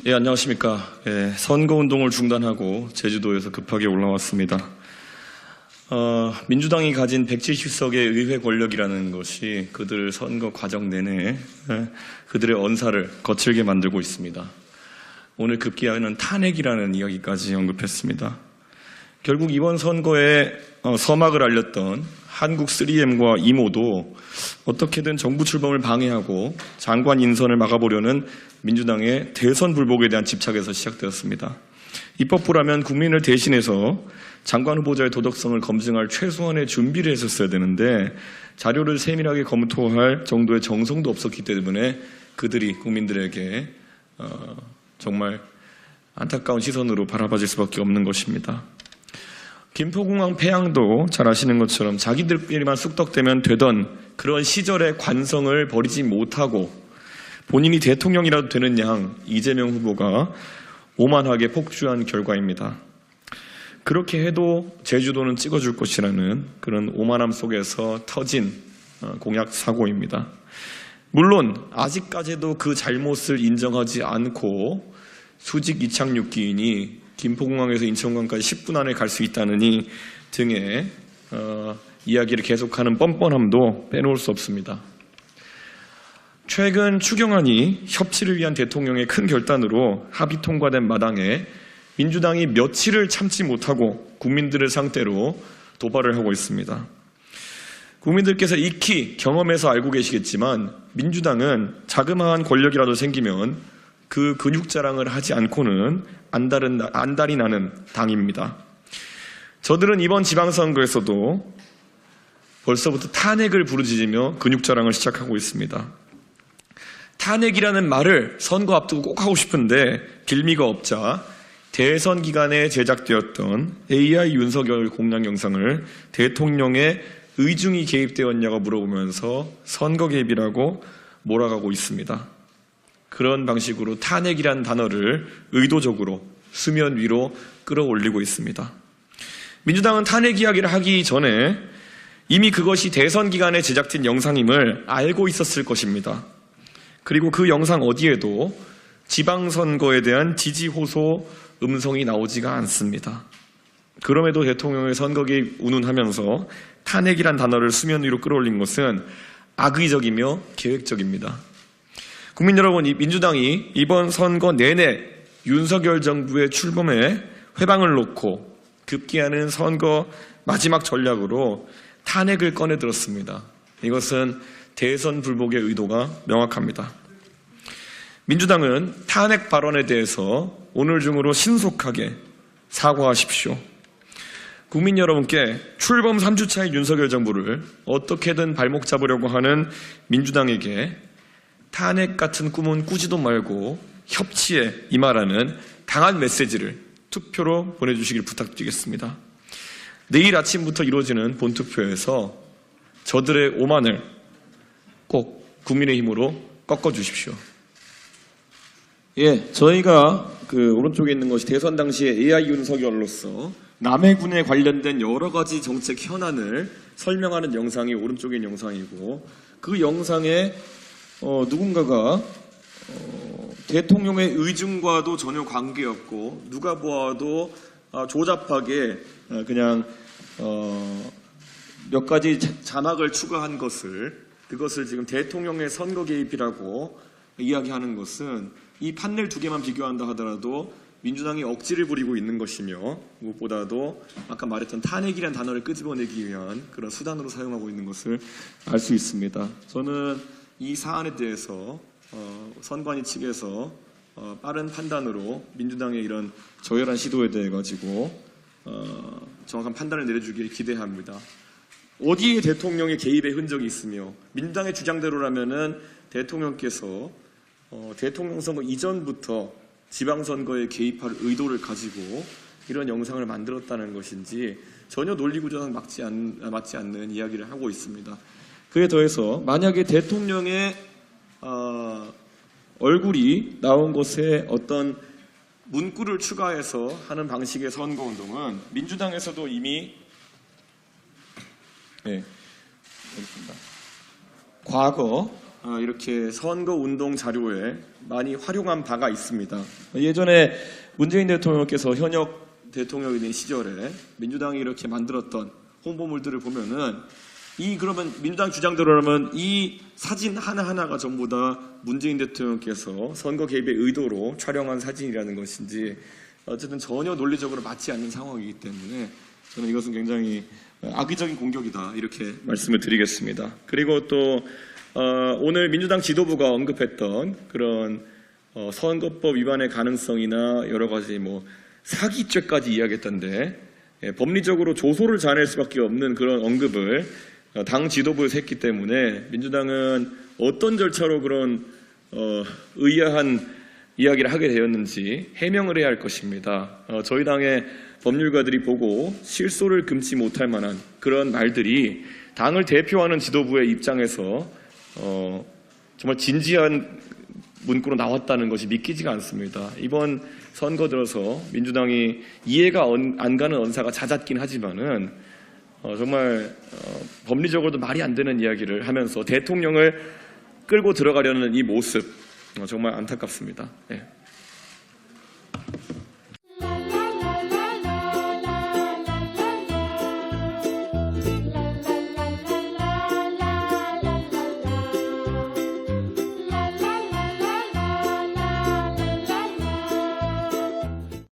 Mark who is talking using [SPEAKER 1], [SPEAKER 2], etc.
[SPEAKER 1] 예, 안녕하십니까. 예, 선거운동을 중단하고 제주도에서 급하게 올라왔습니다. 민주당이 가진 170석의 의회 권력이라는 것이 그들 선거 과정 내내 그들의 언사를 거칠게 만들고 있습니다. 오늘 급기야는 탄핵이라는 이야기까지 언급했습니다. 결국 이번 선거에 서막을 알렸던 한국 3M과 이모도 어떻게든 정부 출범을 방해하고 장관 인선을 막아보려는 민주당의 대선 불복에 대한 집착에서 시작되었습니다. 입법부라면 국민을 대신해서 장관 후보자의 도덕성을 검증할 최소한의 준비를 했었어야 되는데 자료를 세밀하게 검토할 정도의 정성도 없었기 때문에 그들이 국민들에게 정말 안타까운 시선으로 바라봐질 수밖에 없는 것입니다. 김포공항 폐항도 잘 아시는 것처럼 자기들끼리만 쑥덕대면 되던 그런 시절의 관성을 버리지 못하고 본인이 대통령이라도 되는 양 이재명 후보가 오만하게 폭주한 결과입니다. 그렇게 해도 제주도는 찍어줄 것이라는 그런 오만함 속에서 터진 공약 사고입니다. 물론 아직까지도 그 잘못을 인정하지 않고 수직 이착륙기인이 김포공항에서 인천공항까지 10분 안에 갈 수 있다느니 등의 이야기를 계속하는 뻔뻔함도 빼놓을 수 없습니다. 최근 추경안이 협치를 위한 대통령의 큰 결단으로 합의 통과된 마당에 민주당이 며칠을 참지 못하고 국민들을 상대로 도발을 하고 있습니다. 국민들께서 익히 경험해서 알고 계시겠지만 민주당은 자그마한 권력이라도 생기면 그 근육 자랑을 하지 않고는 안달이 나는 당입니다. 저들은 이번 지방선거에서도 벌써부터 탄핵을 부르짖으며 근육 자랑을 시작하고 있습니다. 탄핵이라는 말을 선거 앞두고 꼭 하고 싶은데 길미가 없자 대선 기간에 제작되었던 AI 윤석열 공약 영상을 대통령의 의중이 개입되었냐고 물어보면서 선거 개입이라고 몰아가고 있습니다. 그런 방식으로 탄핵이란 단어를 의도적으로 수면 위로 끌어올리고 있습니다. 민주당은 탄핵 이야기를 하기 전에 이미 그것이 대선 기간에 제작된 영상임을 알고 있었을 것입니다. 그리고 그 영상 어디에도 지방선거에 대한 지지 호소 음성이 나오지가 않습니다. 그럼에도 대통령의 선거 개입 운운하면서 탄핵이란 단어를 수면 위로 끌어올린 것은 악의적이며 계획적입니다. 국민 여러분, 민주당이 이번 선거 내내 윤석열 정부의 출범에 회방을 놓고 급기야는 선거 마지막 전략으로 탄핵을 꺼내들었습니다. 이것은 대선 불복의 의도가 명확합니다. 민주당은 탄핵 발언에 대해서 오늘 중으로 신속하게 사과하십시오. 국민 여러분께 출범 3주차의 윤석열 정부를 어떻게든 발목 잡으려고 하는 민주당에게 탄핵 같은 꿈은 꾸지도 말고 협치에 임하라는 강한 메시지를 투표로 보내주시길 부탁드리겠습니다. 내일 아침부터 이루어지는 본투표에서 저들의 오만을 꼭 국민의힘으로 꺾어주십시오. 예, 저희가 오른쪽에 있는 것이 대선 당시에 AI 윤석열로서 남해군에 관련된 여러 가지 정책 현안을 설명하는 영상이 오른쪽에 있는 영상이고 그 영상에 누군가가 대통령의 의중과도 전혀 관계없고 누가 보아도 조잡하게 그냥 몇 가지 자막을 추가한 그것을 지금 대통령의 선거 개입이라고 이야기하는 것은 이 판넬 두 개만 비교한다 하더라도 민주당이 억지를 부리고 있는 것이며 무엇보다도 아까 말했던 탄핵이라는 단어를 끄집어내기 위한 그런 수단으로 사용하고 있는 것을 알 수 있습니다. 저는 이 사안에 대해서 선관위 측에서 빠른 판단으로 민주당의 이런 저열한 시도에 대해 가지고 정확한 판단을 내려주길 기대합니다. 어디에 대통령의 개입의 흔적이 있으며 민주당의 주장대로라면은 대통령께서 대통령 선거 이전부터 지방선거에 개입할 의도를 가지고 이런 영상을 만들었다는 것인지 전혀 논리구조상 맞지 않는 이야기를 하고 있습니다. 그에 더해서 만약에 대통령의 얼굴이 나온 것에 어떤 문구를 추가해서 하는 방식의 선거운동은 민주당에서도 이미 과거 이렇게 선거운동 자료에 많이 활용한 바가 있습니다. 예전에 문재인 대통령께서 현역 대통령이 시절에 민주당이 이렇게 만들었던 홍보물들을 보면은 그러면 민주당 주장대로라면 이 사진 하나하나가 전부 다 문재인 대통령께서 선거 개입의 의도로 촬영한 사진이라는 것인지 어쨌든 전혀 논리적으로 맞지 않는 상황이기 때문에 저는 이것은 굉장히 악의적인 공격이다 이렇게 말씀을 드리겠습니다. 그리고 또 오늘 민주당 지도부가 언급했던 그런 선거법 위반의 가능성이나 여러 가지 사기죄까지 이야기했던데 법리적으로 조소를 자낼 수밖에 없는 그런 언급을 당 지도부에서 했기 때문에 민주당은 어떤 절차로 그런 의아한 이야기를 하게 되었는지 해명을 해야 할 것입니다. 저희 당의 법률가들이 보고 실소를 금치 못할 만한 그런 말들이 당을 대표하는 지도부의 입장에서 정말 진지한 문구로 나왔다는 것이 믿기지가 않습니다. 이번 선거 들어서 민주당이 이해가 안 가는 언사가 잦았긴 하지만은 정말 법리적으로도 말이 안 되는 이야기를 하면서 대통령을 끌고 들어가려는 이 모습 정말 안타깝습니다. 예.